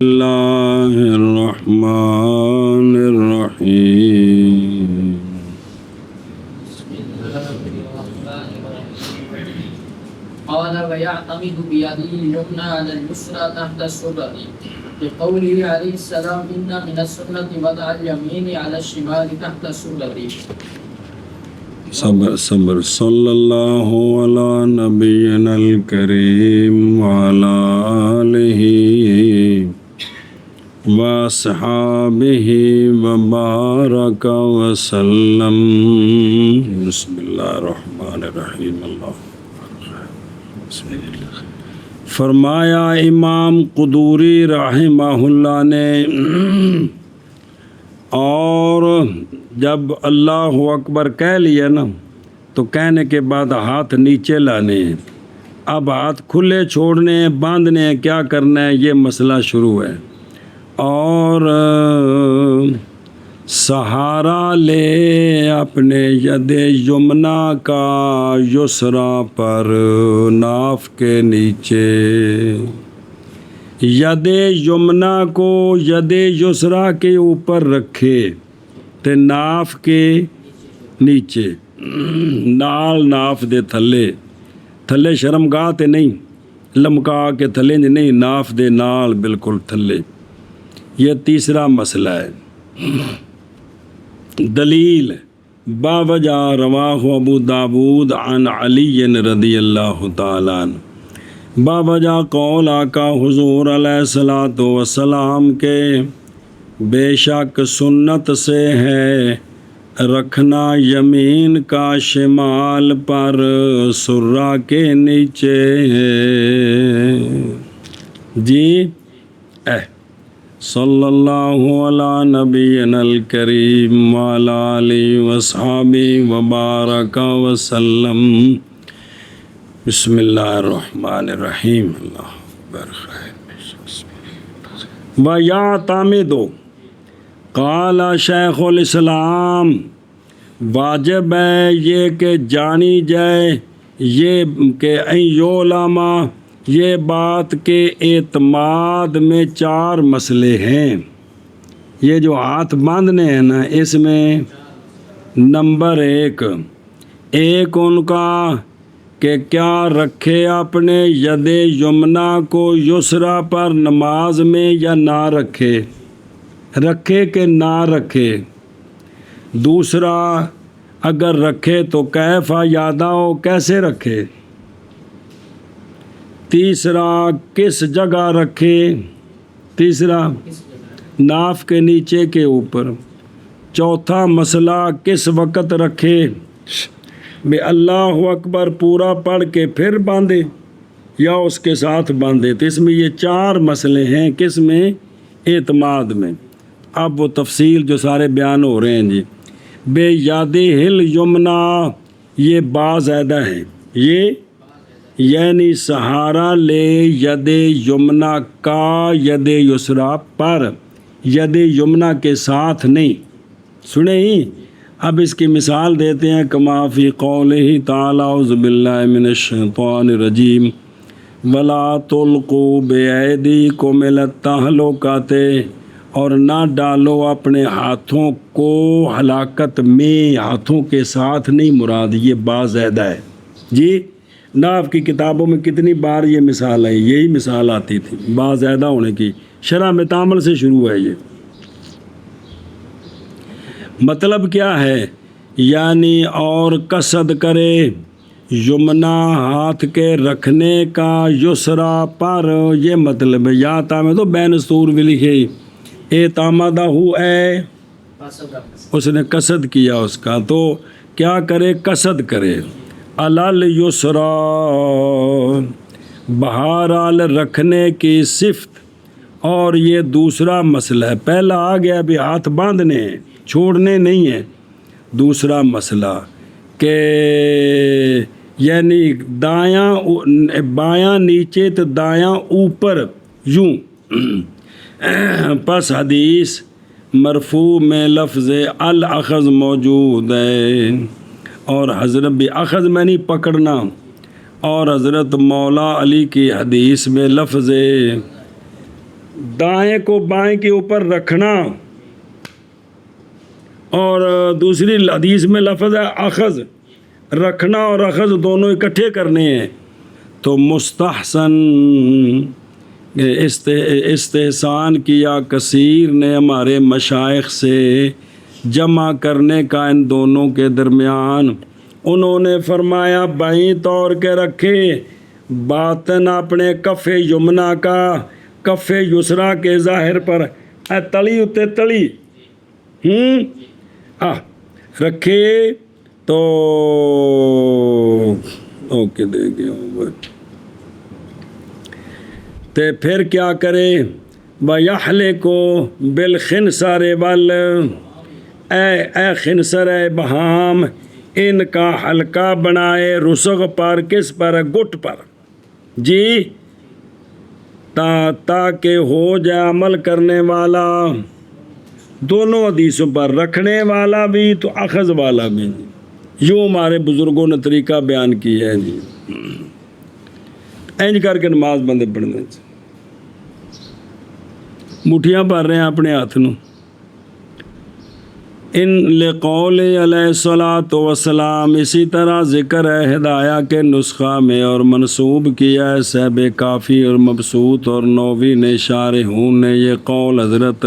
اللہ الرحمن الرحیم قال ويعتمد بيده اليمنى على اليسرى تحت السرة لقوله عليه السلام إن من السنة وضع اليمين على الشمال تحت السرة. صبر صلی اللہ علی نبینا الکریم وعلی آلہ واصحابہ وبارک وسلم. بسم اللہ الرحمن الرحیم. فرمایا امام قدوری رحمہ اللہ نے، اور جب اللہ اکبر کہہ لیا نا تو کہنے کے بعد ہاتھ نیچے لانے ہیں. اب ہاتھ کھلے چھوڑنے ہیں، باندھنے ہیں، کیا کرنا ہے یہ مسئلہ شروع ہے. اور سہارا لے اپنے ید یمنا کا یسرا پر ناف کے نیچے. ید یمنا کو ید یسرا کے اوپر رکھے تے ناف کے نیچے، نال ناف دے تھلے، تھلے شرمگاہ تے نہیں، لمکا کے تھلے نہیں، ناف دے نال بالکل تھلے. یہ تیسرا مسئلہ ہے. دلیل باوجہ رواہ ابو داود عن علی رضی اللہ تعالیٰ عنہ، باوجہ قول آقا حضور علیہ الصلوۃ والسلام کے بے شک سنت سے ہے رکھنا یمین کا شمال پر سرہ کے نیچے ہے. جی صلی اللہ علی نبینا الکریم وعلی آلہ وصحبہ وبارک وسلم. بسم اللہ الرحمن الرحیم. اللہ اکبر. وَيَعْتَمِدُ قال شیخ الاسلام، واجب ہے یہ کہ جانی جائے یہ کہ علماء یہ بات کہ اعتماد میں 4 مسئلے ہیں. یہ جو ہاتھ باندھنے ہیں نا، اس میں نمبر 1 ان کا کہ کیا رکھے اپنے ید یمنا کو یسرا پر نماز میں یا نہ رکھے، رکھے کہ نہ رکھے. دوسرا اگر رکھے تو کیفا یادہ ہو، کیسے رکھے. تیسرا کس جگہ رکھے، تیسرا ناف کے نیچے کے اوپر. چوتھا مسئلہ کس وقت رکھے، بے اللہ اکبر پورا پڑھ کے پھر باندھے یا اس کے ساتھ باندھے. تو اس میں یہ 4 مسئلے ہیں. کس میں؟ اعتماد میں. اب وہ تفصیل جو سارے بیان ہو رہے ہیں. جی بے یاد ہل یمنا، یہ با زیادہ ہے، یہ یعنی سہارا لے ید یمنا کا ید یسرا پر، ید یمنا کے ساتھ نہیں. سنیں ہی اب اس کی مثال دیتے ہیں. کما فی قولہ تعالی اعوذ باللہ من الشیطان الرجیم ولا تلقوا بایدیکم الی التہلکۃ، اور نہ ڈالو اپنے ہاتھوں کو ہلاکت میں. ہاتھوں کے ساتھ نہیں مراد، یہ با زیادہ ہے. جی ناف کی کتابوں میں کتنی بار یہ مثال ہے، یہی مثال آتی تھی با زیادہ ہونے کی. شرح میں تعامل سے شروع ہے. یہ مطلب کیا ہے، یعنی اور قصد کرے یمنا ہاتھ کے رکھنے کا یسرا پر. یہ مطلب ہے. یا تامے تو بین سور بھی لکھے اعتمادہ ہے، اس نے قصد کیا اس کا، تو کیا کرے، قصد کرے. علال یسرا بہرحال رکھنے کی صفت. اور یہ دوسرا مسئلہ ہے. پہلا آ گیا بھی ہاتھ باندھنے ہیں، چھوڑنے نہیں ہیں. دوسرا مسئلہ کہ یعنی دایاں بایاں نیچے تو دایاں اوپر یوں. پس حدیث مرفوع میں لفظ الاخذ موجود ہے، اور حضرت بھی اخذ میں نہیں پکڑنا، اور حضرت مولا علی کی حدیث میں لفظ دائیں کو بائیں کے اوپر رکھنا، اور دوسری حدیث میں لفظ ہے اخذ، رکھنا اور اخذ دونوں اکٹھے کرنے ہیں، تو مستحسن استحسان کیا کثیر نے ہمارے مشائخ سے جمع کرنے کا ان دونوں کے درمیان۔ انہوں نے فرمایا بائیں طور کے رکھے، باطن اپنے کف یمنا کا کف یسرا کے ظاہر پر، تلی اتے تلی رکھے، تو اوکے دے گیا تے پھر کیا کرے، وَيَحْلِقُ بِالْخِنْصَرِ اے خنصر اے بہام، ان کا حلقہ بنائے، رسغ پر، کس پر، گٹ پر، جی، تاکہ ہو جائے عمل کرنے والا دونوں حدیثوں پر، رکھنے والا بھی تو اخذ والا بھی، یوں ہمارے بزرگوں نے طریقہ بیان کیا ہے جی۔ اینج کر کے نماز بندے پڑھنے سے مٹھیاں بھر رہے ہیں اپنے ہاتھ نو۔ ان لقول علیہ الصلاۃ والسلام، اسی طرح ذکر ہے ہدایہ کے نسخہ میں اور منسوب کیا ہے صاحب کافی اور مبسوط اور نووی نے شارحون نے یہ قول حضرت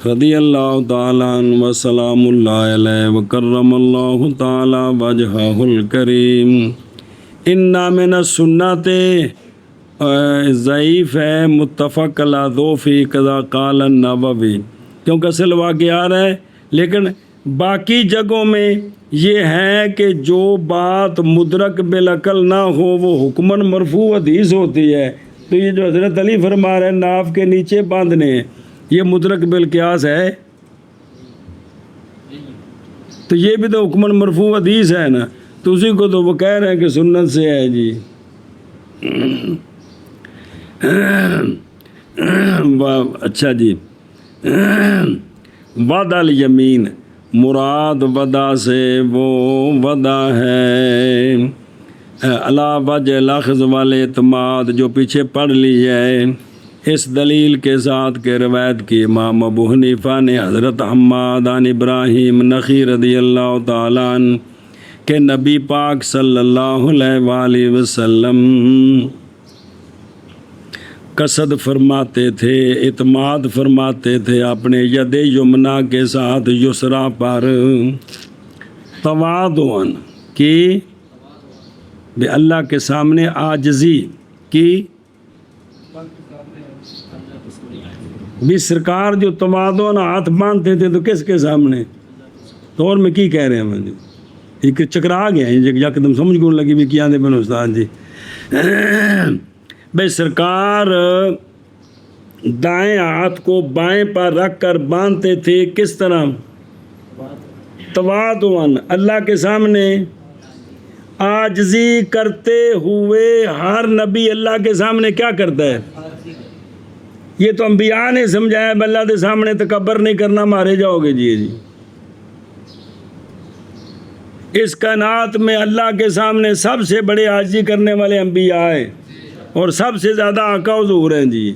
رضی اللہ تعالیٰ عنہ وسلام اللہ علیہ وکرم اللہ تعالیٰ وجہہ الکریم، انا من السنت ضعیف ہے، متفق علی ضعفہ کذا قال النووی، کیونکہ اصل واقعہ آ رہا ہے، لیکن باقی جگہوں میں یہ ہے کہ جو بات مدرک بالعقل نہ ہو وہ حکماً مرفوع حدیث ہوتی ہے۔ تو یہ جو حضرت علی فرما رہے ہیں ناف کے نیچے باندھنے، یہ مدرک بالقیاس ہے، تو یہ بھی تو حکماً مرفوع حدیث ہے نا، تو اسی کو تو وہ کہہ رہے ہیں کہ سنت سے ہے جی۔ اچھا جی، وعدہ الیمین، مراد وعدہ سے وہ وعدہ ہے علی وجہ الاخذ والاعتماد، جو پیچھے پڑھ لی ہے، اس دلیل کے ساتھ کہ روایت کی امام ابو حنیفہ نے حضرت حماد عن ابراہیم نخعی رضی اللہ تعالیٰ عنہ کہ نبی پاک صلی اللہ علیہ وآلہ وسلم قصد فرماتے تھے، اعتماد فرماتے تھے اپنے ید یمنا کے ساتھ یسرا پر، تواضعاً کی بے اللہ کے سامنے عاجزی کی، بھی سرکار جو تواضعاً ہاتھ باندھتے تھے تو کس کے سامنے، تو اور میں کی کہہ رہے ہیں میں ایک چکرا گیا ہے یکدم سمجھ گون لگی بھی کیا دے بن استاد جی۔ بھائی سرکار دائیں ہاتھ کو بائیں پر رکھ کر باندھتے تھے، کس طرح، تواضعاً اللہ کے سامنے عاجزی کرتے ہوئے۔ ہر نبی اللہ کے سامنے کیا کرتا ہے، یہ تو انبیاء نے سمجھایا، اللہ کے سامنے تکبر نہیں کرنا، مارے جاؤ گے جی۔ اس کائنات میں اللہ کے سامنے سب سے بڑے عاجزی کرنے والے انبیاء ہیں، اور سب سے زیادہ آقا حضور ہیں جی۔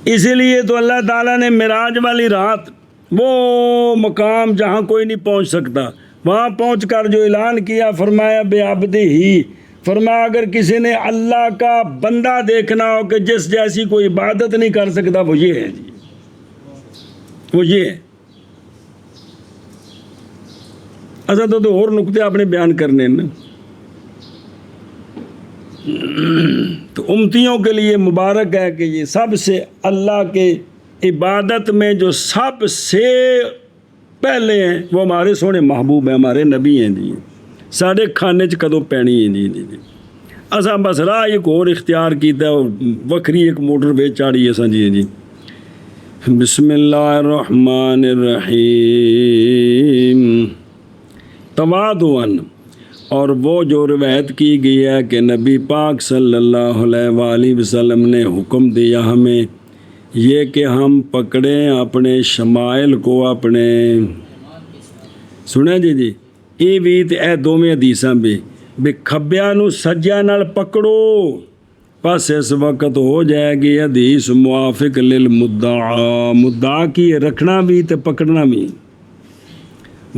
اسی لیے تو اللہ تعالیٰ نے معراج والی رات، وہ مقام جہاں کوئی نہیں پہنچ سکتا، وہاں پہنچ کر جو اعلان کیا، فرمایا بے عبدی ہی، فرمایا اگر کسی نے اللہ کا بندہ دیکھنا ہو کہ جس جیسی کوئی عبادت نہیں کر سکتا، وہ یہ ہے جی، وہ یہ ہے۔ اصل تو اور نقطے آپ نے بیان کرنے نا، تو امتیوں کے لیے مبارک ہے کہ یہ سب سے اللہ کے عبادت میں جو سب سے پہلے ہیں وہ ہمارے سونے محبوب ہیں، ہمارے نبی ہیں جی، سارے کھانے چ کدو پینی ہے جی۔ اصا بس راہ ایک اور اختیار کیتا ہے، وکری ایک موٹر وے چاڑی ہے جی۔ بسم اللہ الرحمن الرحیم، تواضعاً، اور وہ جو روایت کی گئی ہے کہ نبی پاک صلی اللہ علیہ وآلہ وسلم نے حکم دیا ہمیں یہ کہ ہم پکڑیں اپنے شمائل کو اپنے ਸੁਣਿਆ ਜੀ ਇਹ ਵੀ ਤੇ ਇਹ ਦੋਵੇਂ ਹਦੀਸਾਂ ਵੀ ਖੱਬਿਆਂ ਨੂੰ ਸੱਜਿਆਂ ਨਾਲ ਪਕੜੋ ਬਸ ਇਸ ਵਕਤ ਹੋ ਜਾਏਗੀ ਹਦੀਸ ਮੁਆਫਿਕ ਲਿਲ ਮੁੱਦਾ ਕੀ ਰੱਖਣਾ ਵੀ ਤੇ ਪਕੜਨਾ ਵੀ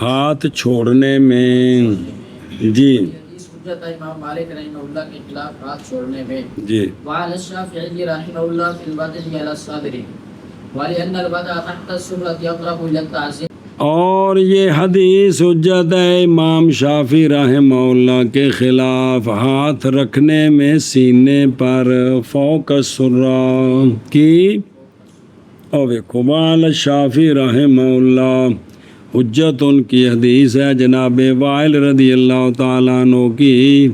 ہاتھ چھوڑنے میں جی حدیث حجت ہے امام مالک رحمہ اللہ کے خلاف ہاتھ چھوڑنے میں جی وعلى الشافعي رحمه الله في البدن على الصدر ولأن البدن تحت السرة يقرب إلى التعظيم. اور یہ حدیث حجت ہے امام شافعی رحمہ اللہ کے خلاف ہاتھ رکھنے میں سینے پر فوق السرہ کی. اور دیکھو وعلی شافعی رحمہ اللہ حجت ان کی حدیث ہے جناب وائل رضی اللہ تعالیٰ عنہ کی.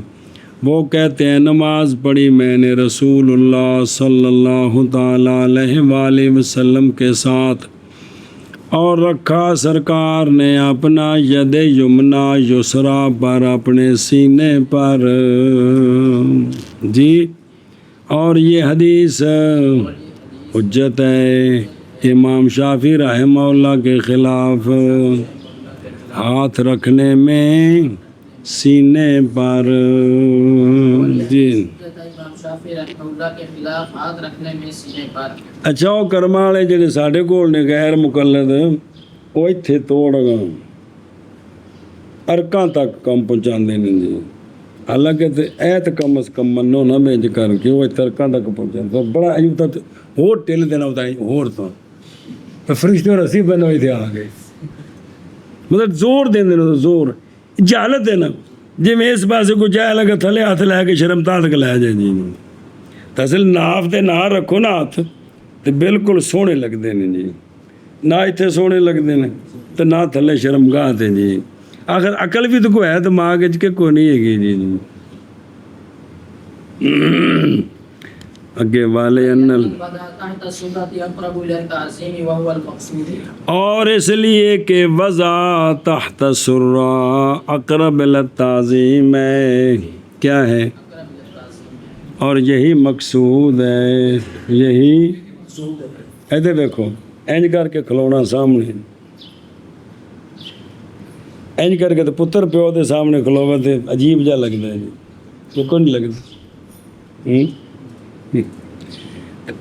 وہ کہتے ہیں نماز پڑھی میں نے رسول اللہ صلی اللہ تعالیٰ علیہ وآلہ وسلم کے ساتھ اور رکھا سرکار نے اپنا ید یمنا یسرا پر اپنے سینے پر جی. اور یہ حدیث حجت ہے امام شافعی رحمہ اللہ کے خلاف ہاتھ رکھنے میں سینے پر جی. حجت ہے امام شافعی رحمہ اللہ کے خلاف ہاتھ رکھنے میں سینے پر. اچھا وہ کرما والے جڑے ساڈے کول نے غیر مقلد وہ اتنے توڑ گا ارکاں تک کم پہنچاندے نے جی. حالانکہ ایت کم از کم منو نہ بھیج کر کے وہ ارکاں تک پہنچاندے بڑا عجیب تھا. ہور ٹل دینا ہوتا ہے ہور تو فرشتے اور رسی بنا ہوئی تھے آ گئے مطلب زور دیں دینا زور جہالت ہے نا جی میں اس پاسے کو جائے لگا تھلے ہاتھ لے کے شرم تات کے لے جائے جی. تصل ناف تے نہ رکھو نا ہاتھ تو بالکل سونے لگتے ہیں جی. نہ اتنے سونے لگتے ہیں تو نہ تھلے شرم گاہ تے جی. آخر عقل بھی تو کوئی ہے دماغ کے کوئی نہیں ہے گی جی. اگے والے انل تحت السرة يقرب إلى التعظيم وهو المقصود. اور اس لیے کہ وضع تحت السرہ اقرب للتعظیم ہے کیا ہے اور یہی مقصود ہے یہی. ادھر دیکھو اینج کر کے کھلونا سامنے اینج کر کے تو پتر پیو دے سامنے کھلوے تے عجیب جا لگتا ہے جی کوئی نہیں لگتا.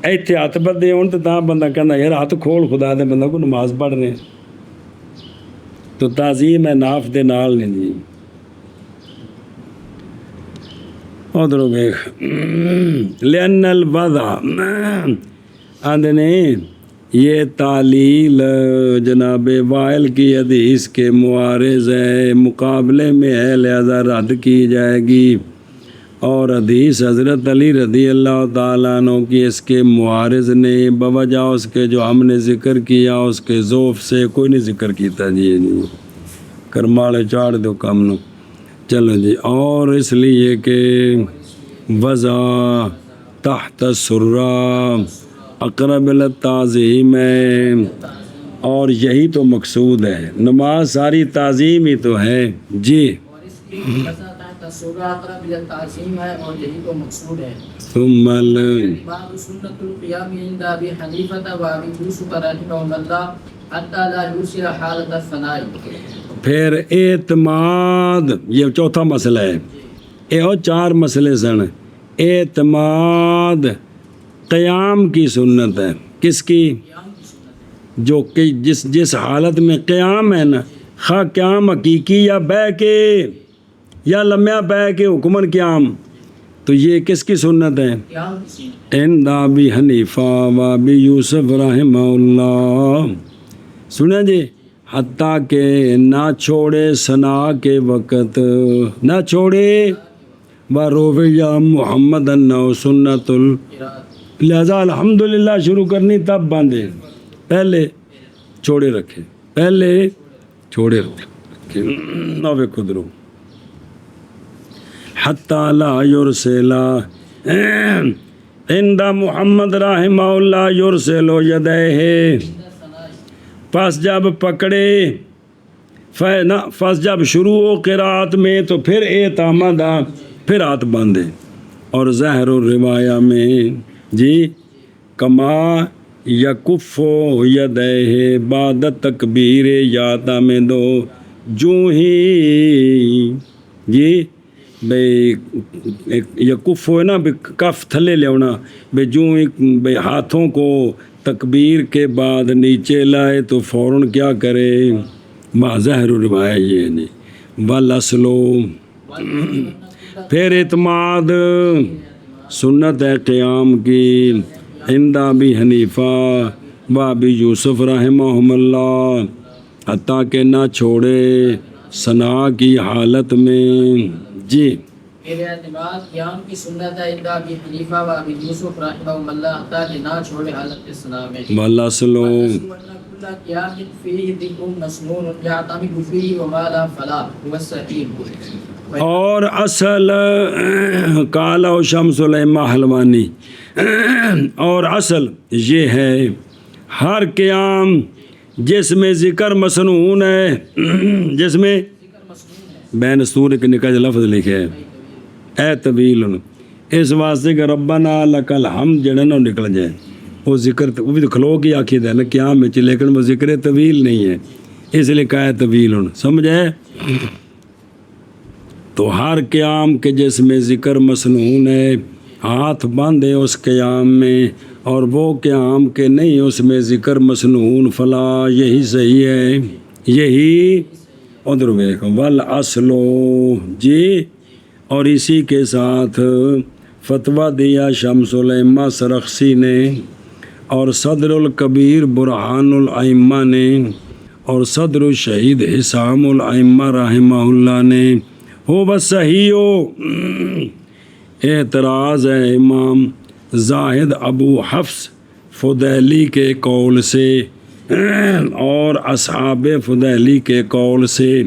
ایتھے ہاتھ بدے ہون تو تاں بندہ کہندا یار ہاتھ کھول خدا دے بندہ کو نماز پڑھ رہے تو تعظیم ہے ناف دے نال نہیں جی. ادھروں ویکھ لأن الوضع آندنے یہ تعلیل جناب وائل کی حدیث کے معارض ہے مقابلے میں ہے لہذا رد کی جائے گی. اور حدیث حضرت علی رضی اللہ تعالیٰ عنہ کی اس کے معارض نے بوجہ اس کے جو ہم نے ذکر کیا اس کے ذوف سے کوئی نہیں ذکر کیتا جی. کرمالے چاڑ دو کام نو چلو جی. اور اس لیے کہ وضع تحت السرہ اقرب للتعظیم ہے اور یہی تو مقصود ہے. نماز ساری تعظیم ہی تو ہے جی. اور اس کی وجہ تحت السرة اقرب إلى التعظيم ہے اور یہی تو مقصود ہے. ثم باب سنة القيام عند أبي حنيفة وأبي يوسف رحمهم الله حتى لا يرسل حالة الثناء. پھر اعتماد یہ چوتھا مسئلہ ہے. یہ چار مسئلے سن. اعتماد قیام کی سنت ہے. کس کی؟ جو کہ جس حالت میں قیام ہے نا خواہ قیام حقیقی یا بہ کے یا لمحہ بہ کے حکمن قیام تو یہ کس کی سنت ہے؟ عند ابی حنیفہ و ابی یوسف رحمہ اللہ. سنیں جی حتیٰ کہ نہ چھوڑے ثنا کے وقت نہ چھوڑے و رویہ محمد انہو سنت لہذا الحمدللہ شروع کرنی تب باندھے پہلے چھوڑے رکھے پہلے چھوڑے رکھے نہ بے خدرو حتیٰ لا یرسلا عند محمد رحمہ اللہ یرسلو یدیہ پس جب پکڑے پس جب شروع ہو قرات میں تو پھر اعتماد پھر ہاتھ باندھے. اور ظاہر الروایہ میں جی کما یکف یدیہ بعد تکبیر یاتا میں دو جو ہی جی بھئی یکف ہے نا کف تھلے لیونا بھئی جو ہی بھئی ہاتھوں کو تکبیر کے بعد نیچے لائے تو فوراً کیا کرے ظاہر روایت یہ نہیں والاصلو پھر اعتماد سنت ہے قیام کی عند ابی حنیفہ و ابی یوسف رحمہم اللہ حتیٰ کہ نہ چھوڑے ثنا کی حالت میں جی پھر اعتماد قیام کی سنت ہے عند ابی حنیفہ و ابی یوسف رحمہم اللہ حتیٰ کہ نہ چھوڑے حالت ثنا میں والاصلو كل قيام فيه ذكر مسنون يعتمد فيه وما لا فلا هو الصحيح اور اصل کالا و شمس العلمہ حلوانی اور اصل یہ ہے ہر قیام جس میں ذکر مسنون ہے جس میں بین سور کے نکاح لفظ لکھے اے طویل اس واسطے کہ ربنا لک الحمد جڑا نہ نکل جائے وہ ذکر وہ بھی تو کھلو کی آخی ہے نا قیام میں لیکن وہ ذکر طویل نہیں ہے اس لیے کہا ہے طویل سمجھے تو ہر قیام کے جس میں ذکر مسنون ہے ہاتھ بند ہے اس قیام میں اور وہ قیام کے نہیں اس میں ذکر مسنون فلا یہی صحیح ہے یہی ادھر دیکھو والاصلو جی اور اسی کے ساتھ فتویٰ دیا شمس الائمہ سرخسی نے اور صدر الکبیر برہان الائمہ نے اور صدر الشہید حسام الائمہ رحمہ اللہ نے ہو بس صحیح ہو اعتراض ہے امام زاہد ابو حفص فضیلی کے قول سے اور اصحاب فضیلی کے قول سے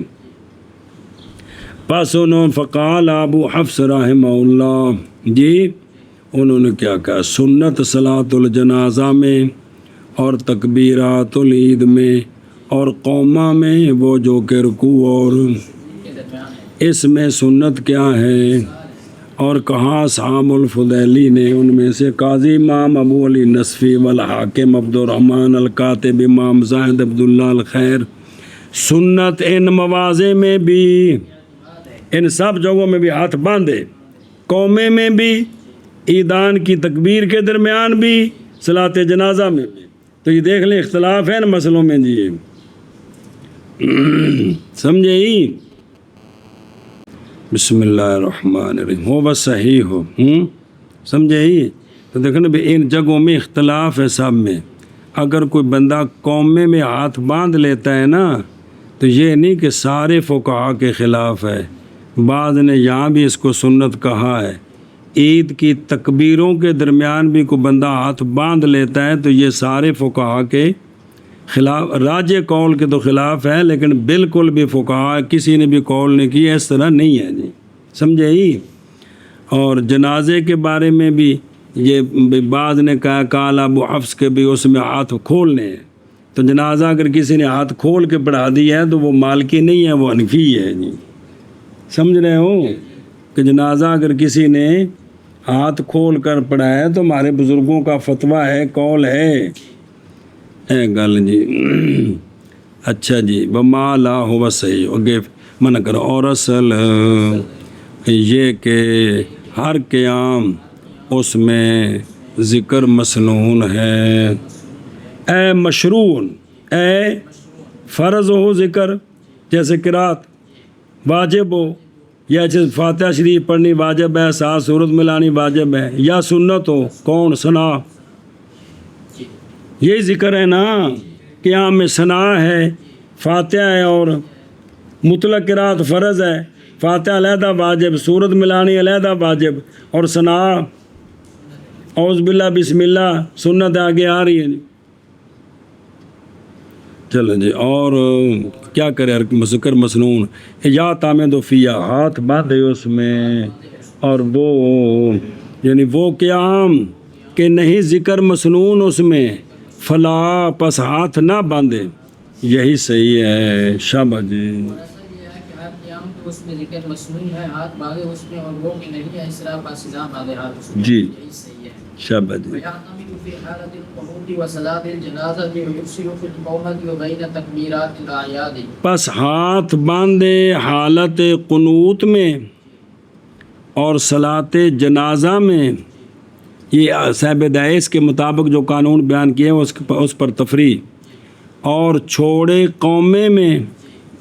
پس انہوں فقال ابو حفص رحمہ اللہ جی انہوں نے کیا کہا سنت صلاۃ الجنازہ میں اور تکبیرات العید میں اور قومہ میں وہ جو کہ رکوع اور اس میں سنت کیا ہے اور کہا اصحاب الفضیلی نے ان میں سے قاضی امام ابو علی نصفی والحاکم عبد الرحمن الکاتب امام زاہد عبداللہ الخیر سنت ان مواضع میں بھی ان سب جگہوں میں بھی ہاتھ باندھے قومے میں بھی عیدان کی تکبیر کے درمیان بھی صلاۃ جنازہ میں بھی تو یہ دیکھ لیں اختلاف ہے ان مسئلوں میں جی سمجھے ہی بسم اللہ الرحمن الرحیم ہو بس صحیح ہو سمجھے ہی تو دیکھو نا ان جگہوں میں اختلاف ہے سب میں اگر کوئی بندہ قومے میں ہاتھ باندھ لیتا ہے نا تو یہ نہیں کہ سارے فقہا کے خلاف ہے بعض نے یہاں بھی اس کو سنت کہا ہے عید کی تکبیروں کے درمیان بھی کوئی بندہ ہاتھ باندھ لیتا ہے تو یہ سارے فقہا کے خلاف راج قول کے تو خلاف ہے لیکن بالکل بھی فقہا کسی نے بھی قول نہیں کی اس طرح نہیں ہے جی سمجھے ہی اور جنازے کے بارے میں بھی یہ بعض نے کہا کالا ابو حفص کے بھی اس میں ہاتھ کھولنے ہیں تو جنازہ اگر کسی نے ہاتھ کھول کے پڑھا دیا ہے تو وہ مالکی نہیں ہے وہ حنفی ہے جی سمجھ رہے ہو کہ جنازہ اگر کسی نے ہاتھ کھول کر پڑھایا ہے تو ہمارے بزرگوں کا فتویٰ ہے قول ہے اے گل جی اچھا جی بما لا ہوا صحیح اگے منع کرو اور اصل یہ کہ ہر قیام اس میں ذکر مسنون ہے اے مشروع اے فرض ہو ذکر جیسے قرات واجب ہو یا جیسے فاتحہ شریف پڑھنی واجب ہے ساتھ سورت ملانی واجب ہے یا سنت ہو کون ثنا یہی ذکر ہے نا قیام میں ثنا ہے فاتحہ ہے اور مطلق قرات فرض ہے فاتحہ علیحدہ واجب سورت ملانی علیحدہ واجب اور ثنا اعوذ باللہ بسم اللہ سنت آگے آ رہی ہے جی چلو جی اور کیا کرے ذکر مسنون یا تامد فیہ ہاتھ باندھے اس میں اور وہ یعنی وہ قیام کہ نہیں ذکر مسنون اس میں فلا پس ہاتھ نہ باندھے یہی صحیح ہے شابہ جی اس میں ذکر مسنون ہے ہاتھ باندھے اس میں اور وہ کہ نہیں ہے اسراف پاسداں باندھے ہاتھ اس میں جی یہی صحیح ہے شابہ جی ويعتمد في حالة القنوت وصلاة الجنازة ويفصل في القومة وبين تكبيرات الأعياد پس ہاتھ باندھے حالت قنوت میں اور صلاۃ جنازہ میں یہ صاحب داعش کے مطابق جو قانون بیان کیے ہیں اس پر تفریح اور چھوڑے قومے میں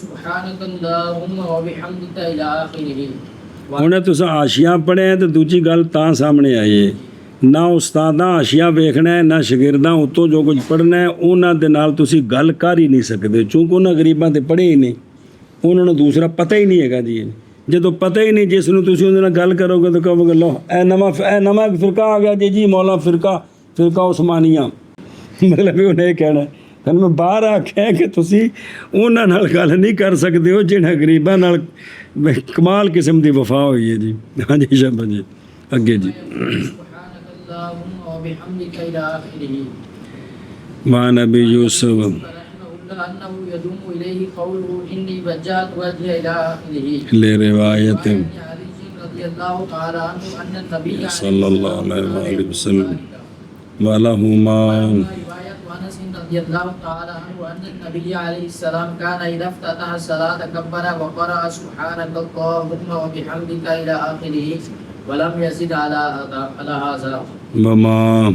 سبحانك اللهم وبحمدك الى اخره ਉਹਨੇ ਤੁਸੀਂ ਆਸ਼ੀਆਂ ਪੜ੍ਹਿਆ ਤੇ ਦੂਜੀ ਗੱਲ ਤਾਂ ਸਾਹਮਣੇ ਆਈ ਹੈ ਨਾ ਉਸਤਾਦਾਂ ਆਸ਼ੀਆਂ ਵੇਖਣਾ ਹੈ ਨਾ ਸ਼ਾਗਿਰਦਾਂ ਉੱਤੋਂ ਜੋ ਕੁਝ ਪੜ੍ਹਨਾ ਹੈ ਉਹਨਾਂ ਦੇ ਨਾਲ ਤੁਸੀਂ ਗੱਲ ਕਰ ਹੀ ਨਹੀਂ ਸਕਦੇ ਕਿਉਂਕਿ ਉਹਨਾਂ ਗਰੀਬਾਂ ਤੇ ਪੜ੍ਹੇ ਹੀ ਨਹੀਂ ਉਹਨਾਂ ਨੂੰ ਦੂਸਰਾ ਪਤਾ ਹੀ ਨਹੀਂ ਹੈਗਾ ਜੀ ਜਦੋਂ ਪਤਾ ਹੀ ਨਹੀਂ ਜਿਸ ਨੂੰ ਤੁਸੀਂ ਉਹਦੇ ਨਾਲ ਗੱਲ ਕਰੋਗੇ ਤਾਂ ਕਹੋਗੇ ਲੋ ਇਹ ਨਵਾਂ ਫਿਰਕਾ ਆ ਗਿਆ ਜੀ ਮੌਲਾ ਫਿਰਕਾ ਉਸਮਾਨੀਆ ਮਤਲਬ ਵੀ ਉਹਨੇ ਇਹ ਕਹਿਣਾ ਤੁਹਾਨੂੰ ਮੈਂ ਬਾਹਰ ਆਖਿਆ ਕਿ ਤੁਸੀਂ ਉਹਨਾਂ ਨਾਲ ਗੱਲ ਨਹੀਂ ਕਰ ਸਕਦੇ ਹੋ ਜਿਹੜਾ ਗਰੀਬਾਂ ਨਾਲ ਕਮਾਲ ਕਿਸਮ ਦੀ ਵਫਾ ਹੋਈ ਹੈ ਜੀ ਹਾਂਜੀ ਸ਼ਾਬਾਸ਼ ਜੀ ਅੱਗੇ ਜੀ سبحانك اللهم وبحمدك الى اخره ਮਾਂ ਨਬੀ ਯੂਸਫ فرحمه الله انه يدوم اليه قوله اني وجهت وجهي الى اخره لے روایت عن علي رضي الله تعالى عنه ان النبي صلی اللہ علیہ وسلم ولہما رواية أنس رضي الله تعالى عنه أن النبي عليه السلام كان إذا افتتح الصلاة كبر وقرأ سبحانك اللهم وبحمدك إلى آخره ولم يزد على هذا وما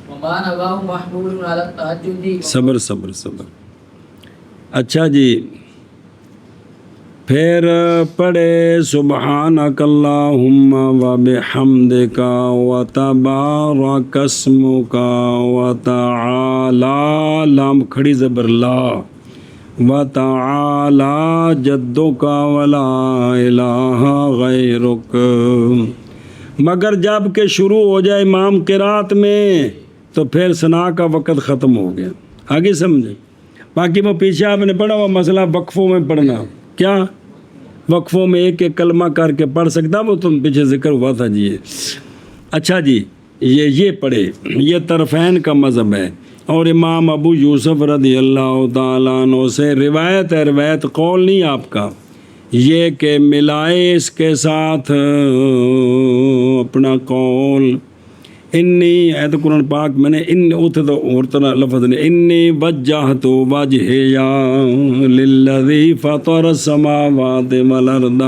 وما نواه محمول على التهجد صبر اچھا جی پھر پڑھے سبحانک اللہم و بحمدک و تبارک اسمک و تعالی لام کھڑی زبر لا و تعالی جدک ولا الہ غیرک مگر جب کہ شروع ہو جائے امام قرات میں تو پھر ثنا کا وقت ختم ہو گیا آگے سمجھے باقی وہ پیچھے آپ نے پڑھا ہوا مسئلہ وقفوں میں پڑھنا کیا وقفوں میں ایک ایک کلمہ کر کے پڑھ سکتا وہ تو پیچھے ذکر ہوا تھا جی اچھا جی یہ پڑھے یہ طرفین کا مذہب ہے اور امام ابو یوسف رضی اللہ تعالیٰ عنہ سے روایت ہے روایت قول نہیں آپ کا یہ کہ ملائے اس کے ساتھ اپنا قول انی ایت قرآن پاک میں نے اتنے تو اور طرح لفظ نے انی وجہت وجہیا للذی فطر السماوات والارض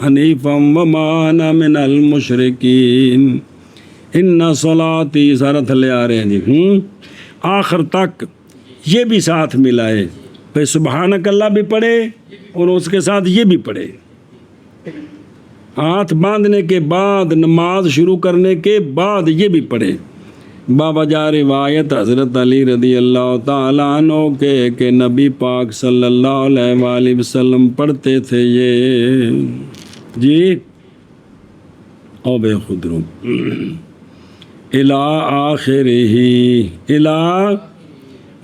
حنیفا وما انا من المشرکین ان صلاتی سارا تھلے آ رہے ہیں جی آخر تک یہ بھی ساتھ ملائے پھر سبحانک اللہ بھی پڑھے اور اس کے ساتھ یہ بھی پڑھے ہاتھ باندھنے کے بعد نماز شروع کرنے کے بعد یہ بھی پڑھے باوجہ روایت حضرت علی رضی اللہ تعالیٰ عنہ کے کہ نبی پاک صلی اللہ علیہ وآلہ وسلم پڑھتے تھے یہ جی او بے خود رو الى آخرہ الى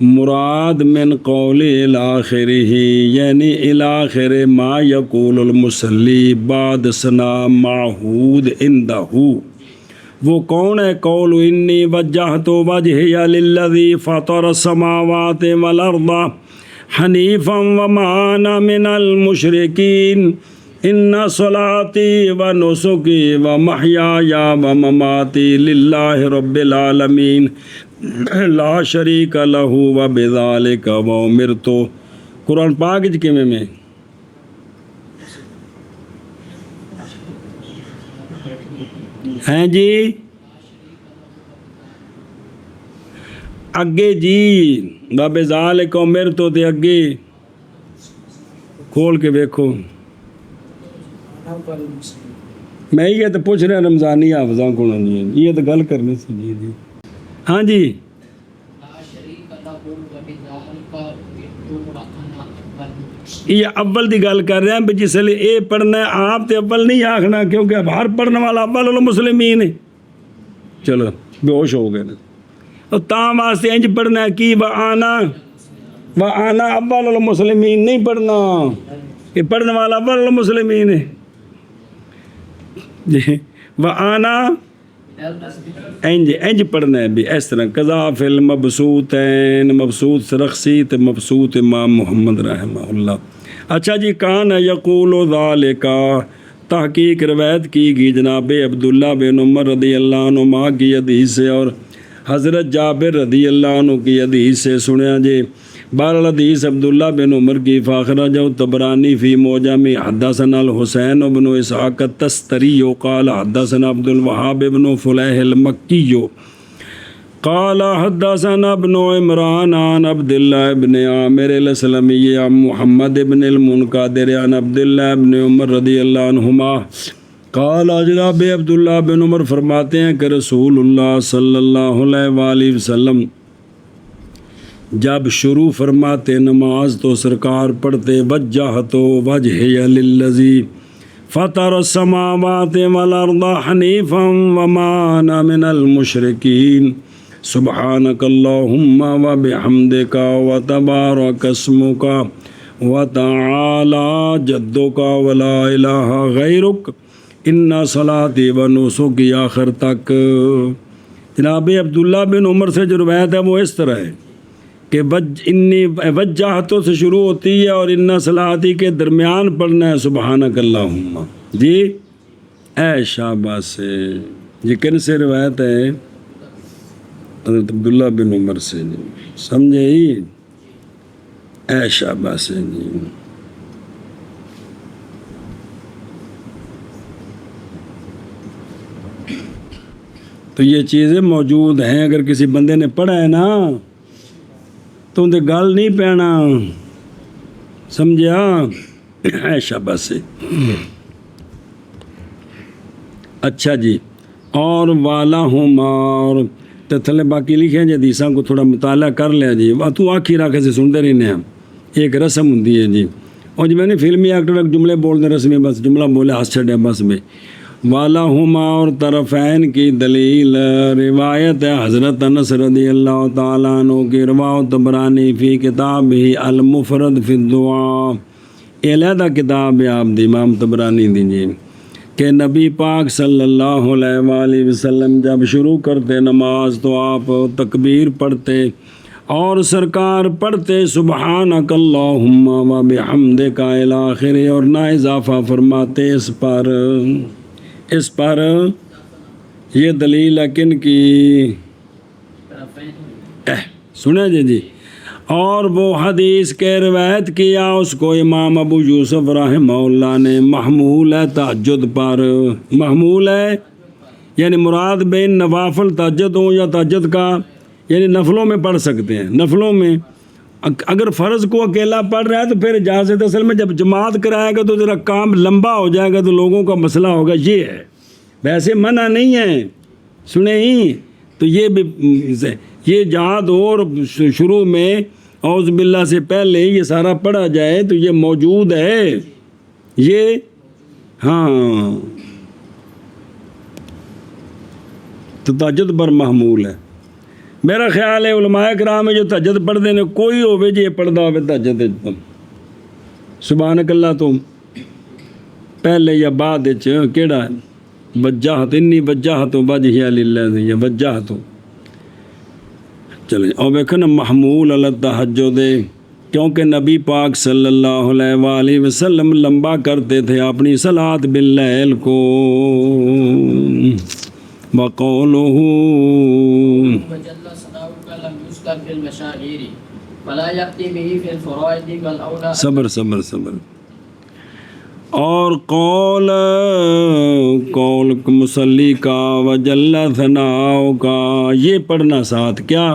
مراد من قول الاخرہ یعنی الاخر ما یقول المصلی بعد ثنا معہود عندہ وہ کون ہے قول انی وجہت وجہی للذی فطر السماوات والارض حنیفا وما انا من المشرکین ان صلاتی و نسکی و محیای و مماتی للہ رب العالمین لا شریک لہ و بذالک و امرتو قرآن پاک کے میں ہیں جی اگے جی و بذالک و امرتو تے اگے کھول کے دیکھو میں یہ تو پوچھ رہا رمضانی حافظاں کو یہ تو گل کرنی سی جی جی ہاں جی یہ اول دی گل کر رہے ہیں بھی جس لئے اے پڑھنا ہے آپ تے اول نہیں آکھنا کیونکہ اب ہر پڑھنے والا اول المسلمین ہے چلو بے ہوش ہو گئے اور تاں واسطے انج پڑھنا ہے کی وآنا اول المسلمین نہیں پڑھنا یہ پڑھنے والا اول المسلمین ہے جی وآنا انج پڑھنا ہے بھی اس طرح قضا فی المبسوطین، مبسوط سرخسی تے مبسوط امام محمد رحمہ اللہ۔ اچھا جی، کان یقول ذالک، تحقیق روایت کی گئی جناب عبداللہ بن عمر رضی اللہ عنہما کی حدیث سے اور حضرت جابر رضی اللہ عنہ کی حدیث سے سنیا جی۔ بہرحال حدیث عبداللہ بن عمر کی فاخرجہ طبرانی فی معجم، حدثنا الحسین بن اسحاق التستری قال حدثنا عبد الوهاب بن فلیح المکی قال حدثنا ابن عمران عن عبد الله بن عامر الاسلمی عن محمد بن المنقدر عن عبد الله بن عمر رضی اللہ عنہما قال جناب عبداللہ بن عمر فرماتے ہیں کہ رسول اللہ صلی اللہ علیہ وآلہ وسلم جب شروع فرماتے نماز تو سرکار پڑھتے وجہت وجہی للذی فطر السماوات والارض حنیفا وما انا من المشرکین سبحانک اللہم وبحمدک وتبارک اسمک وتعالی جدک ولا الہ غیرک ان صلاتی و نسکی، آخر تک۔ جناب عبداللہ بن عمر سے جو روایت ہے وہ اس طرح ہے کہ انی وجہتوں سے شروع ہوتی ہے اور ان صلاتی کے درمیان پڑھنا ہے سبحانک اللہم۔ جی اے شاباش سے، یہ کن سے روایت ہے؟ حضرت عبداللہ بن عمر سے جی، سمجھے ہی؟ اے شاباش سے جی۔ تو یہ چیزیں موجود ہیں، اگر کسی بندے نے پڑھا ہے نا تو اندے گل نہیں پینا، سمجھا؟ اے شاباش سے۔ اچھا جی، اور والا ہوں اور تھلے باقی لکھے ہیں جی، حدیثاں کو تھوڑا مطالعہ کر لیا جی، تو آخی راکھے سے سنتے رہنے ہیں، ایک رسم ہوتی ہے جی۔ اور جی میں نے فلمی ایکٹر جملے بولنے رسمی، بس جملہ بولے ہنس چھڑے بس میں۔ والا ہما اور طرفین کی دلیل روایت ہے حضرت انس رضی اللہ تعالیٰ عنہ کی، رواہ طبرانی فی کتاب ہی المفرد فی الدعاء، علیحدہ کتاب ہے آپ دی امام طبرانی دیجیے، کہ نبی پاک صلی اللہ علیہ وآلہ وسلم جب شروع کرتے نماز تو آپ تکبیر پڑھتے اور سرکار پڑھتے سبحانک اللہم و بحمدک الی آخر، اور نہ اضافہ فرماتے اس پر یہ دلیل ہے کن کی؟ سنے جی۔ اور وہ حدیث کے روایت کیا اس کو امام ابو یوسف رحمہ اللہ نے محمول ہے تہجد پر، محمول ہے یعنی مراد بین نوافل تہجد ہوں یا تہجد کا یعنی نفلوں میں پڑھ سکتے ہیں، نفلوں میں۔ اگر فرض کو اکیلا پڑھ رہا ہے تو پھر اجازت، اصل میں جب جماعت کرائے گا تو ذرا کام لمبا ہو جائے گا تو لوگوں کا مسئلہ ہوگا، یہ ہے، ویسے منع نہیں ہے، سنے ہی تو یہ جہاد اور شروع میں اعوذ باللہ سے پہلے یہ سارا پڑھا جائے تو یہ موجود ہے، یہ ہاں تو تہجد پر محمول ہے۔ میرا خیال ہے علماء کرام میں جو تہجد پڑھتے ہیں کوئی ہوئے جی پڑھتا ہوئے تہجد سبحانک اللہ تو پہلے یا بعد کیڑا ہے وجہت انی وجہت وجہی للہ یا وجہت، چلیں اور دیکھو نا محمول علی التہجد، کیونکہ نبی پاک صلی اللہ علیہ وآلہ وسلم لمبا کرتے تھے اپنی صلاۃ باللیل کو، وقولہ صبر صبر صبر، اور قول مصلی کا وجل ثناء کا یہ پڑھنا ساتھ کیا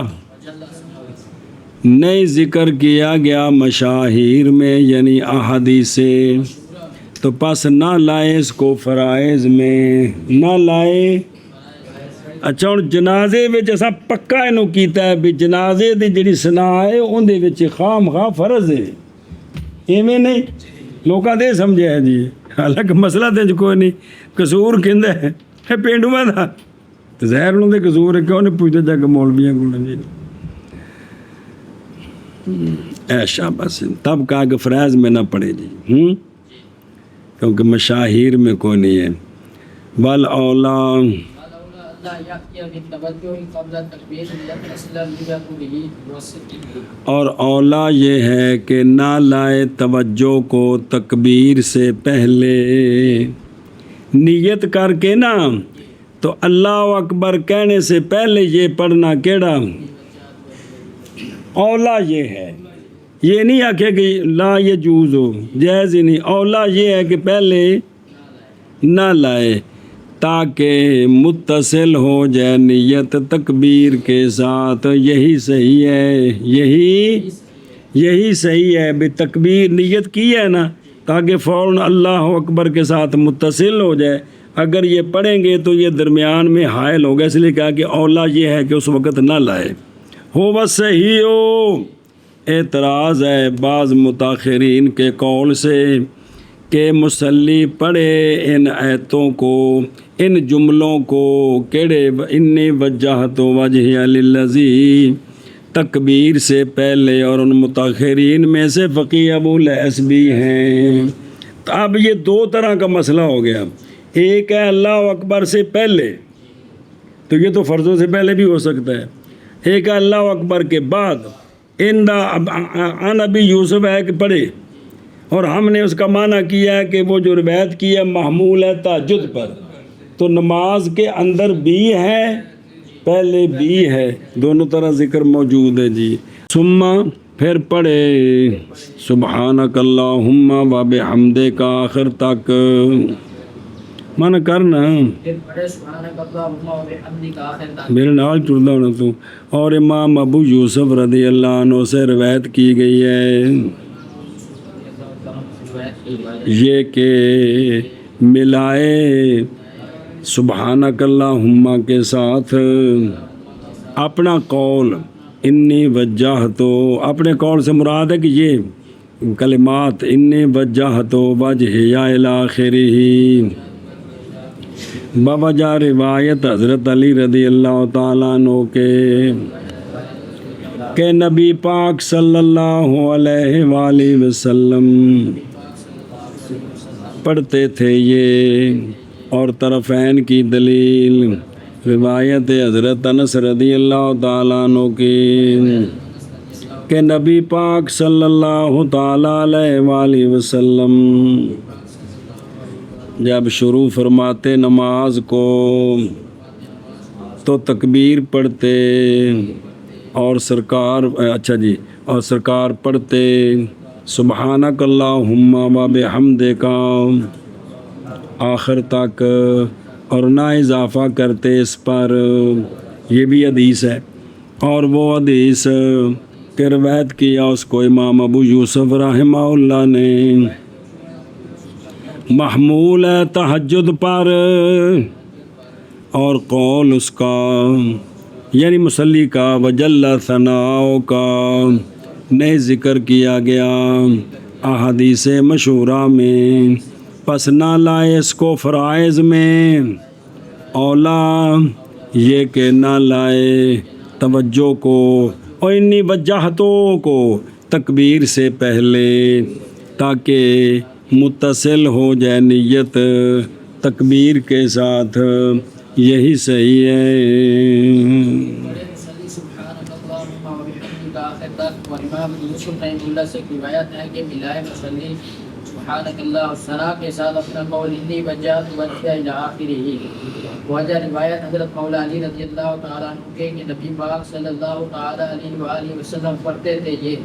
نہیں ذکر کیا گیا مشاہیر میں یعنی احادیث سے، تو پس نہ لائے اس کو فرائض میں، نہ لائے۔ اچھا ہوں جنازے وچ اساں پکا اینو کیتا ہے بھی جنازے دی جڑی سنا ہے اون دے وچ خام خواہ فرض ہے، ایویں نہیں لوکاں دے سمجھے ہے جی، حالانکہ مسئلہ تے کوئی نہیں، قصور کہندا ہے پینڈواں دا تے ظاہر انہاں دے قصور ہے، کیوں نہیں پوچھدے جا کے مولویاں کول جی۔ اے شاباش، تب کہا کہ فرائض میں نہ پڑھے جی، کیونکہ مشاہیر میں کوئی نہیں ہے۔ والاولا اللہ یأتی بالتوجہ قبل التکبیر لیتصل بقوله وصدقه، اور اولا یہ ہے کہ نہ لائے توجہ کو تکبیر سے پہلے، نیت کر کے نا تو اللہ اکبر کہنے سے پہلے یہ پڑھنا کیڑا اولا یہ ہے، یہ نہیں آکھے کہ لا یجوز ہو، جائز ہی نہیں، اولا یہ ہے کہ پہلے نہ لائے تاکہ متصل ہو جائے نیت تکبیر کے ساتھ، یہی صحیح ہے، یہی صحیح ہے بھی تکبیر نیت کی ہے نا تاکہ فوراً اللہ اکبر کے ساتھ متصل ہو جائے، اگر یہ پڑھیں گے تو یہ درمیان میں حائل ہوگا، اس لیے کہا کہ اولا یہ ہے کہ اس وقت نہ لائے۔ ہو بس صحیح ہو، اعتراض ہے بعض متاخرین کے قول سے کہ مصلی پڑھے ان آیتوں کو، ان جملوں کو، کیڑے انی وجہت وجہی للذی تکبیر سے پہلے، اور ان متاخرین میں سے فقی ابو الیث بھی ہیں۔ تو اب یہ دو طرح کا مسئلہ ہو گیا، ایک ہے اللہ اکبر سے پہلے، تو یہ تو فرضوں سے پہلے بھی ہو سکتا ہے، ایک ہے اللہ اکبر کے بعد، ان ابی یوسف ہے کہ پڑھے، اور ہم نے اس کا معنی کیا ہے کہ وہ جو روایت کی ہے محمول ہے تہجد پر، تو نماز کے اندر بھی ہے پہلے بھی ہے، دونوں طرح ذکر موجود ہے جی۔ ثم پھر پڑھے سبحانک اللہم و بحمدک آخر تک، من کرنا پھر پڑھے سبحانک اللہم و بحمدک آخر تک۔ میرے نال ٹردا ہونا تو، اور امام ابو یوسف رضی اللہ عنہ سے روایت کی گئی ہے یہ کہ ملائے سبحانک اللہم کے ساتھ اپنا قول انی وجہتو، اپنے قول سے مراد ہے کہ یہ کلمات انی وجہتو وجہی الی آخرہ، بوجہ روایت حضرت علی رضی اللہ تعالیٰ عنہ کے کہ نبی پاک صلی اللہ علیہ وآلہ وسلم پڑھتے تھے یہ، اور طرفین کی دلیل روایت حضرت انس رضی اللہ تعالیٰ عنہ کی کہ نبی پاک صلی اللہ تعالیٰ علیہ وآلہ وسلم جب شروع فرماتے نماز کو تو تکبیر پڑھتے، اور سرکار پڑھتے سبحانک اللہم و بحمدک آخر تک، اور نہ اضافہ کرتے اس پر، یہ بھی حدیث ہے، اور وہ حدیث کہ روایت کیا اس کو امام ابو یوسف رحمہ اللہ نے، محمول ہے تہجد پر، اور قول اس کا یعنی مصلی کا وجل ثناء کا نہیں ذکر کیا گیا احادیث مشہورہ میں، پس نہ لائے اس کو فرائض میں، اولا یہ کہ نہ لائے توجہ کو اور انی وجہتوں کو تکبیر سے پہلے، تاکہ متصل ہو جائے نیت تکبیر کے ساتھ، یہی صحیح ہے۔ سبحانک اللہم و بحمدک آخر تک، اور امام یوسف رحمہ اللہ سے روایت ہے کہ ملائے مصلی سبحانک اللہ ثنا کے ساتھ اپنا قول انی وجہت وجہ الی آخرہ، وجہ روایت حضرت مولا علی رضی اللہ تعالیٰ عنہ کے کہ نبی پاک صلی اللہ تعالیٰ علیہ وآلہ وسلم پڑھتے تھے یہ،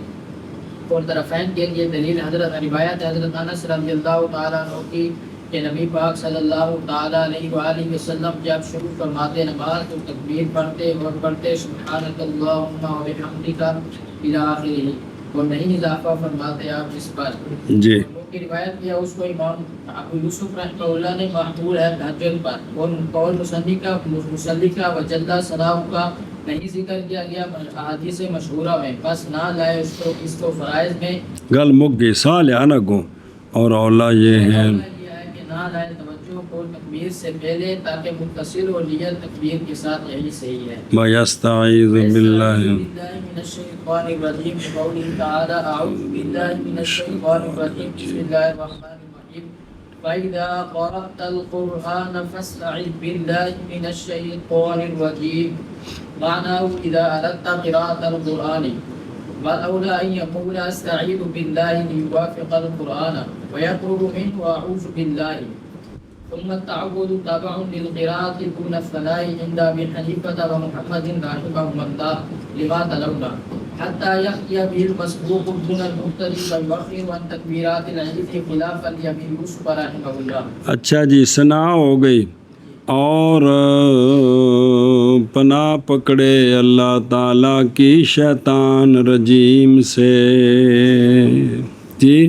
اور طرفین کے لیے دلیل حضرت روایت حضرت انس رضی اللہ تعالیٰ عنہ کی کہ نبی پاک صلی اللہ تعالیٰ علیہ وآلہ وسلم جب شروع فرماتے نماز تو تکبیر پڑھتے اور پڑھتے سبحانک اللہم و بحمدک الی آخرہ، اور نہیں اضافہ فرماتے آپ اس پر جی کی روایت کیا اس کو امام ابو یوسف رحمہ اللہ نے محمول ہے تہجد پر، اور قول مصلی کا وجل ثناء کا نہیں ذکر کیا گیا احادیث مشہورہ میں، بس نہ لائے اس کو فرائض میں، گل مک گئی سال آنا کو، اور اولا یہ ہے کہ نہ لائے توجہ کو تکبیر سے پہلے تاکہ متصل ہو نیت تکبیر کے ساتھ، یہی صحیح ہے۔ وَيَسْتَعِيذُ بِاللَّهِ من الشیطان الرجیم بقوله تعالی اعوذ باللہ من الشیطان الرجیم بسم اللہ الرحمن الرحیم فإذا قرأت القرآن فاستعذ بالله من الشيطان الرجيم. معناه إذا أردت قراءة القرآن والأولى أن يقول أستعيذ بالله ليوافق القرآن ويقرب منه أعوذ بالله. ثم التعوذ تبع للقراءة دون الثناء عند أبي حنيفة ومحمد رحمهم الله لما تلونا حتى يأتي به المسبوق دون المبتدئ ويؤخر عن تكبيرات العلم خلافا لأبي يوسف رحمه الله. اچھا جی، ثنا ہو گئی. اور پناہ پکڑے اللہ تعالیٰ کی شیطان رجیم سے. جی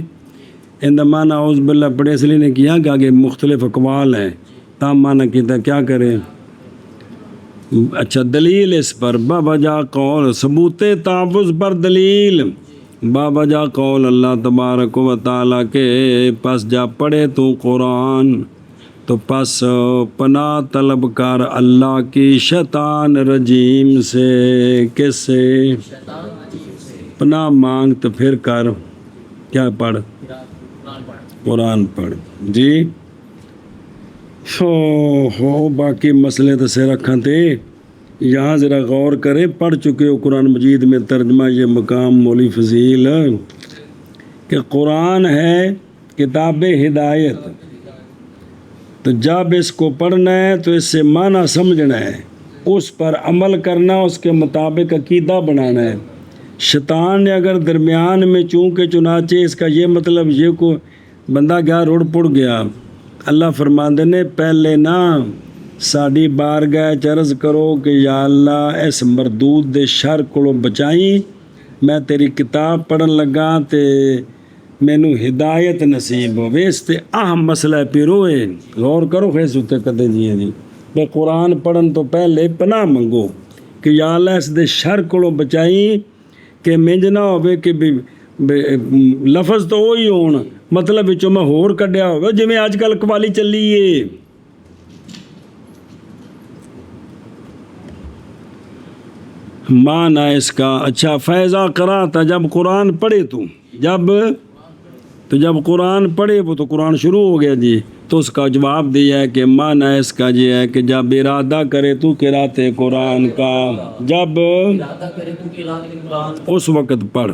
اندہ معنی اعوذ باللہ پڑھے اس لیے نے کیا کہ آگے مختلف اقوال ہیں، تام معنی کیتا کیا کریں. اچھا دلیل اس پر بابا جا قول ثبوت تعوذ پر دلیل بابا جا قول اللہ تبارک و تعالیٰ کے پس جا پڑھے تو قرآن تو پس پناہ طلب کر اللہ کی شیطان رجیم سے. کس سے؟ پناہ مانگ تو پھر کر کیا پڑھ؟ قرآن پڑھ. جی ہو باقی مسئلے تو سے رکھا تھے، یہاں ذرا غور کریں. پڑھ چکے ہو قرآن مجید میں ترجمہ یہ مقام مولی فضیل کہ قرآن ہے کتاب ہدایت، تو جب اس کو پڑھنا ہے تو اس سے معنی سمجھنا ہے، اس پر عمل کرنا، اس کے مطابق عقیدہ بنانا ہے. شیطان نے اگر درمیان میں چونکہ چنانچہ اس کا یہ مطلب یہ کو بندہ گیا روڑ پڑ گیا، اللہ فرماندے نے پہلے نہ ساڑی بارگاہ عرض کرو کہ یا اللہ اس مردود دے شر کو بچائیں، میں تیری کتاب پڑھن لگا تے مینو ہدایت نصیب ہو. اس تے اہم مسئلہ پیرو ہے، غور کرو خیس ہوتے کدے جی بے قرآن پڑھن تو پہلے پناہ منگو کہ یا اللہ اس دے شر کو بچائیں کہ منج نہ ہوئے کہ لفظ تو وہی ہون مطلب وچوں میں ہور کڈیا ہوگا جی میں آج کل قوالی چلی ہے. معنی اس کا اچھا فیضا قرأت جب قرآن پڑھے تو جب قرآن پڑھے وہ تو قرآن شروع ہو گیا جی. تو اس کا جواب دیا ہے کہ معنی اس کا یہ ہے کہ جب ارادہ کرے تو قرأت قرآن کا، جب اس وقت پڑھ.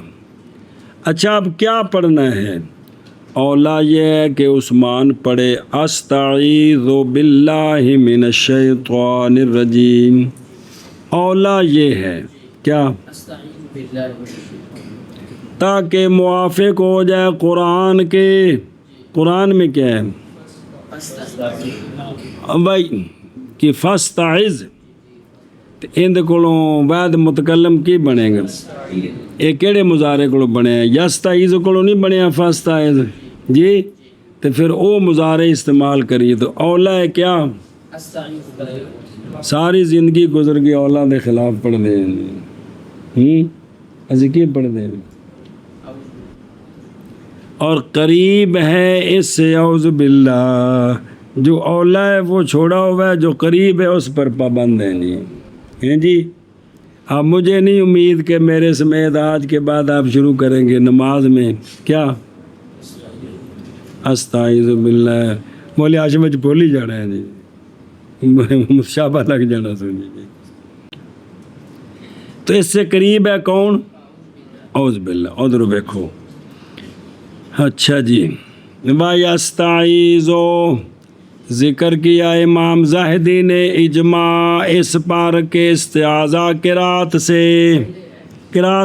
اچھا اب کیا پڑھنا ہے؟ اولا یہ ہے کہ عثمان پڑھے استعیذ باللہ من الشیطان الرجیم. اولا یہ ہے کیا تاکہ موافق ہو جائے قرآن کے. قرآن میں کیا ہے بھائی کہ فاستعذ اند کولوں بعد متکلم کی بنے گا؟ یہ کیڑے مضارع کو بنے ہیں؟ یستعیذ کولوں نہیں بنے فاستعذ جی، تو پھر او مضارع استعمال کریے. تو اولا ہے کیا ساری زندگی گزر گئی اولا دے خلاف پڑھ دے ایسے کی پڑھ دے. اور قریب ہے اس سے اعوذ باللہ، جو اولا ہے وہ چھوڑا ہوا ہے، جو قریب ہے اس پر پابند ہے نہیں ہیں جی. اب مجھے نہیں امید کہ میرے سمیت آج کے بعد آپ شروع کریں گے نماز میں کیا استعیذ باللہ. مولی ہاشم وچ بھول ہی جانا ہے جی، مشابہ لگ جانا سنی جی. تو اس سے قریب ہے کون؟ اعوذ باللہ. ادھر دیکھو. اچھا جی وَيَسْتَعِيذُ ذکر کیا امام زاہدی نے اجماع اس پر کے استعاذہ قرات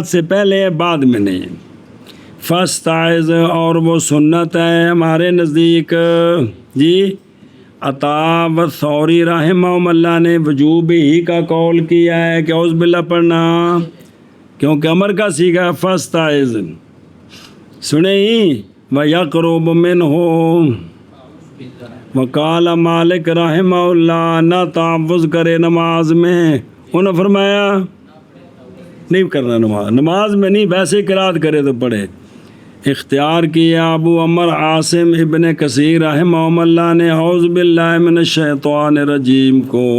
سے پہلے بعد میں نہیں. فاستعذ اور وہ سنت ہے ہمارے نزدیک جی. عطا و ثوری رحمہم اللہ نے وجوب ہی کا قول کیا ہے کہ اعوذ باللہ پڑھنا، کیونکہ امر کا سیگا فاستعذ سنیں ہی وَيَقْرُبُ مِنْهُ. وقال مالک رحمہ اللہ نہ تعوذ کرے نماز میں. انہوں نے فرمایا نہیں کرنا نماز میں نہیں، ویسے قرات کرے تو پڑھے. اختیار کیا ابو عمر عاصم ابن کثیر رحمہ اللہ نے اعوذ باللہ من الشیطان الرجیم کو،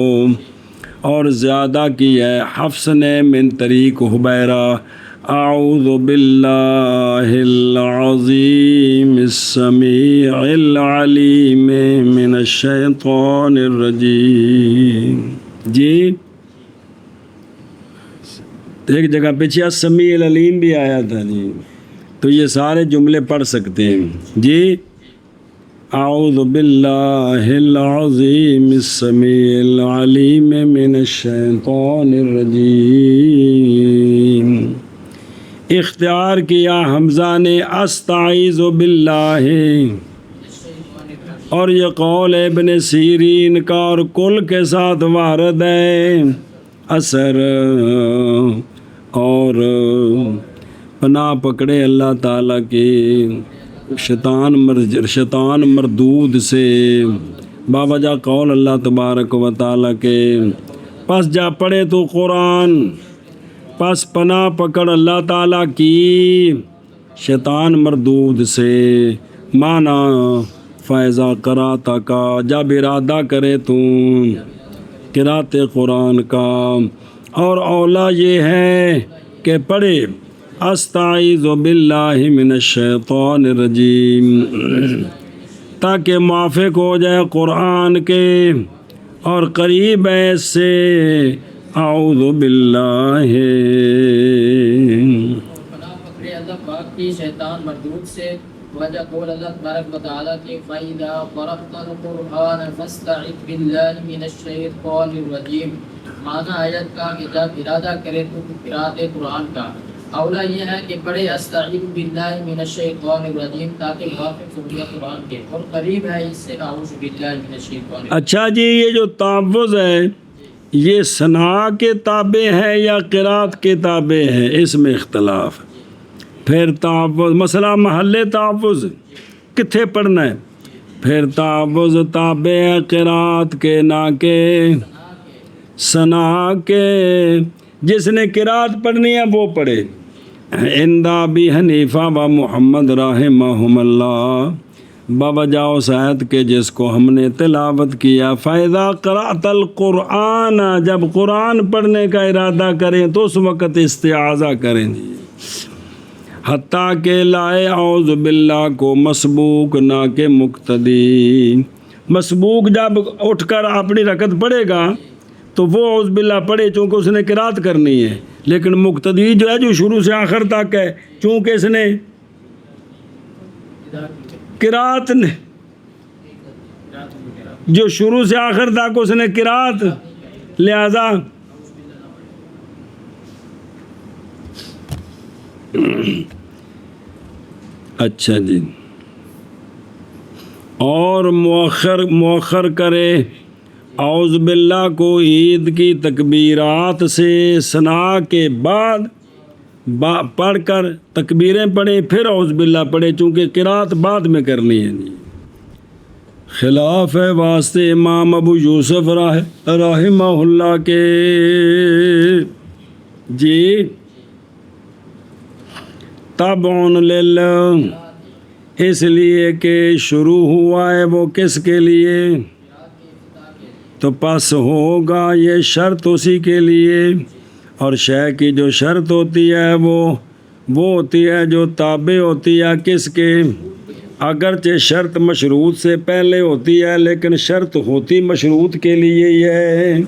اور زیادہ کی ہے حفص نے من طریق حبیرہ اعوذ باللہ العظیم السمیع العلیم من الشیطان الرجیم. جی ایک جگہ پیچھے السمیع العلیم بھی آیا تھا جی، تو یہ سارے جملے پڑھ سکتے ہیں. جی اعوذ باللہ العظیم السمیع العلیم من الشیطان الرجیم. اختیار کیا حمزہ نے استعیذ باللہ، اور یہ قول ابن سیرین کا اور کل کے ساتھ وارد ہے. اثر اور پناہ پکڑے اللہ تعالیٰ کی شیطان مردود سے باوجہ قول اللہ تبارک و تعالیٰ کے. پس جا پڑھے تو قرآن، پس پناہ پکڑ اللہ تعالیٰ کی شیطان مردود سے. مانا فیضا قرأت کا، جب ارادہ کرے تو قرأت قرآن کا. اور اولا یہ ہے کہ پڑھے استعیذ باللہ من الشیطان الرجیم، تاکہ موافق ہو جائے قرآن کے اور قریب ہے اس سے. اعوذ باللہ پناہ پکڑے اللہ پاک کی شیطان مردود سے. وجہ قول اللہ تبارک و تعالیٰ کی فَإِذَا قَرَأْتَ الْقُرْآنَ فَاسْتَعِذْ بِاللَّهِ مِنَ الشَّيْطَانِ الرَّجِيمِ. معنی آیت کا کہ جب ارادہ کرے تو قرأت قرآن کا. اولا یہ ہے کہ پڑھے استعیذ باللہ من الشیطان الرجیم، تاکہ موافق ہو جائے قرآن کے اور قریب ہے اس سے اعوذ باللہ من الشیطان الرجیم. اچھا جی، یہ جو تعوذ ہے یہ ثنا کے تابع ہے یا قرأت کے تابع ہے؟ اس میں اختلاف. پھر تعوذ مسئلہ محل تعوذ کتھے پڑھنا ہے؟ پھر تعوذ تابع ہے قرأت کے نہ کہ ثنا کے. جس نے قرأت پڑھنی ہے وہ پڑھے. عند ابی حنیفہ و محمد رحمہم اللہ، بوجہ اس آیت کے جس کو ہم نے تلاوت کیا. فَإِذَا قَرَأْتَ الْقُرْآنَ، جب قرآن پڑھنے کا ارادہ کریں تو اس وقت استعاذہ کریں جی، حتیٰ کہ لائے اعوذ باللہ کو مسبوق نہ کہ مقتدی. مسبوق جب اٹھ کر اپنی رکعت پڑھے گا تو وہ اعوذ باللہ پڑھے، چونکہ اس نے قرأت کرنی ہے. لیکن مقتدی جو ہے جو شروع سے آخر تک ہے، چونکہ اس نے قرأت جو شروع سے آخر تک اس نے قرأت، لہذا اچھا جی. اور مؤخر کرے اعوذ باللہ کو عید کی تکبیرات سے ثنا کے بعد پڑھ کر تکبیریں پڑھیں، پھر اعوذ باللہ پڑھیں، چونکہ قرأت بعد میں کرنی ہے. خلاف ہے واسطے امام ابو یوسف رحمہ اللہ کے. جی تابعن للہ، اس لیے کہ شروع ہوا ہے وہ کس کے لیے، تو پس ہوگا یہ شرط اسی کے لیے. اور شے کی جو شرط ہوتی ہے وہ ہوتی ہے جو تابع ہوتی ہے کس کے. اگرچہ شرط مشروط سے پہلے ہوتی ہے لیکن شرط ہوتی مشروط کے لیے ہی ہے.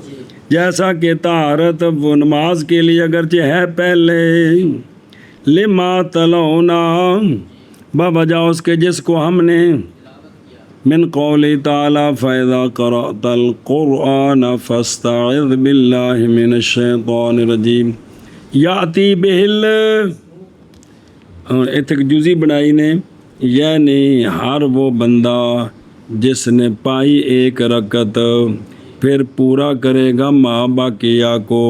جیسا کہ طہارت وہ نماز کے لیے اگرچہ ہے پہلے. لما تلونا، بوجہ اس کے جس کو ہم نے من قول تعالی فَإِذَا قَرَأْتَ الْقُرْآنَ فَاسْتَعِذْ بِاللَّهِ مِنَ الشَّيْطَانِ الرَّجِيمِ. یاتی بہل ایتھک جزی بنائی نے، یعنی ہر وہ بندہ جس نے پائی ایک رکعت پھر پورا کرے گا ما باقیہ کو،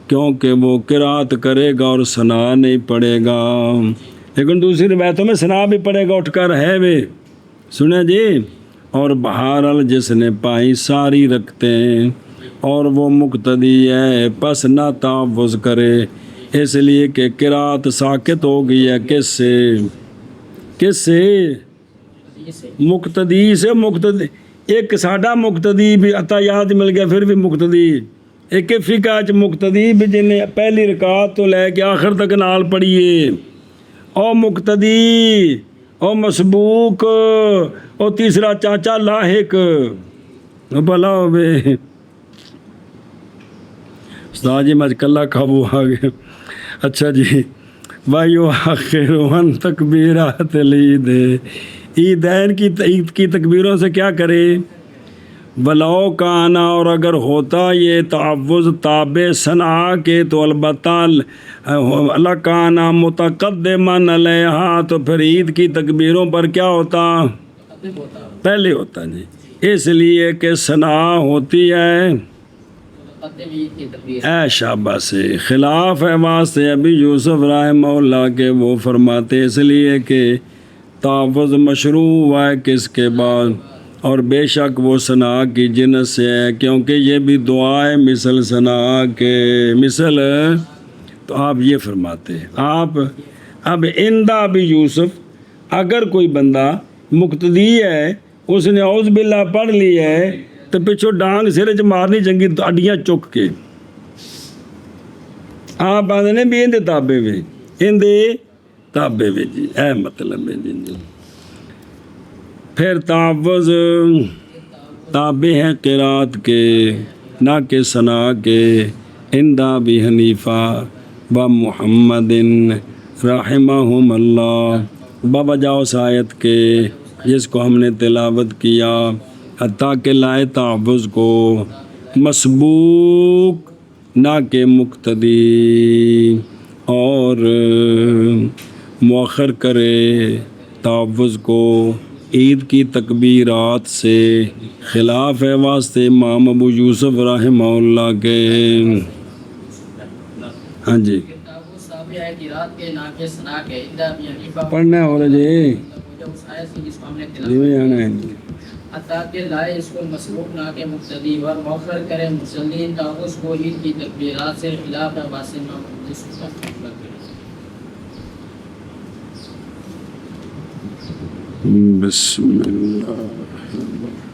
کیونکہ وہ قرأت کرے گا اور ثنا نہیں پڑھے گا. لیکن دوسری روایتوں میں ثنا بھی پڑھے گا اٹھ کر ہے وے. سنیں جی. اور بہرحال جس نے پائی ساری رکھتے ہیں اور وہ مقتدی ہے، پس نہ تعوذ کرے، اس لیے کہ قرأت ساکت ہو گئی ہے کس سے مقتدی سے. مقتدی ایک ساڈا مقتدی بھی عطا یاد مل گیا، پھر بھی مقتدی ایک فقہ چ مقتدی بھی جن پہلی رکعت تو لے کے آخر تک نال پڑھیے، او مقتدی، او مسبوق، او تیسرا چاچا لاحق، بھلا ہوئے استاد جی میں کلا قابو آ گیا۔ اچھا جی، وایو آخرون تکبیرات العید، عیدین کی عید کی تکبیروں سے کیا کرے؟ ولو کانا، اور اگر ہوتا یہ تعوض تابع صنع کے تو البتہ لکانا متقدماً علیہا، تو پھر عید کی تکبیروں پر کیا ہوتا؟ پہلے ہوتا جی، اس لیے کہ صنع ہوتی ہے اے شابہ سے، خلاف ہے واسطے ابھی یوسف رحمہ اللہ کے، وہ فرماتے اس لیے کہ تعوض مشروع ہوا ہے کس کے بعد، اور بے شک وہ ثنا کی جنس سے ہے، کیونکہ یہ بھی دعا ہے مثل ثنا کے مثل۔ تو آپ یہ فرماتے ہیں، آپ اب اندہ بھی یوسف، اگر کوئی بندہ مقتدی ہے، اس نے اعوذ باللہ پڑھ لی ہے، تو پچھو ڈانگ سر چ مارنی چنگی تو اڈیاں چک کے آپ آدھے نے بھی اندے تابے میں، اندے تابے میں جی، اے مطلب ہے جی۔ پھر تعوض تابع ہے قرات کے، نہ کہ ثنا کے، اندہ بھی حنیفہ و محمد رحمہم اللہ، بوجہ اس آیت کے جس کو ہم نے تلاوت کیا، حتیٰ کہ لائے تعوض کو مسبوق نہ کہ مقتدی، اور مؤخر کرے تعوض کو عید کی تکبیرات سے، خلاف ہے واسطے امام ابو یوسف رحمہ اللہ کے۔ ہاں جی پڑھنا ہو رہا جی، حتیٰ کہ لائے اس کو مسبوق نہ کہ مقتدی، اور مؤخر کرے مسلم تعوض کو عید کی تکبیرات سے، خلاف ہے واسطے امام ابو یوسف رحمہ اللہ کے۔ بسم اللہ۔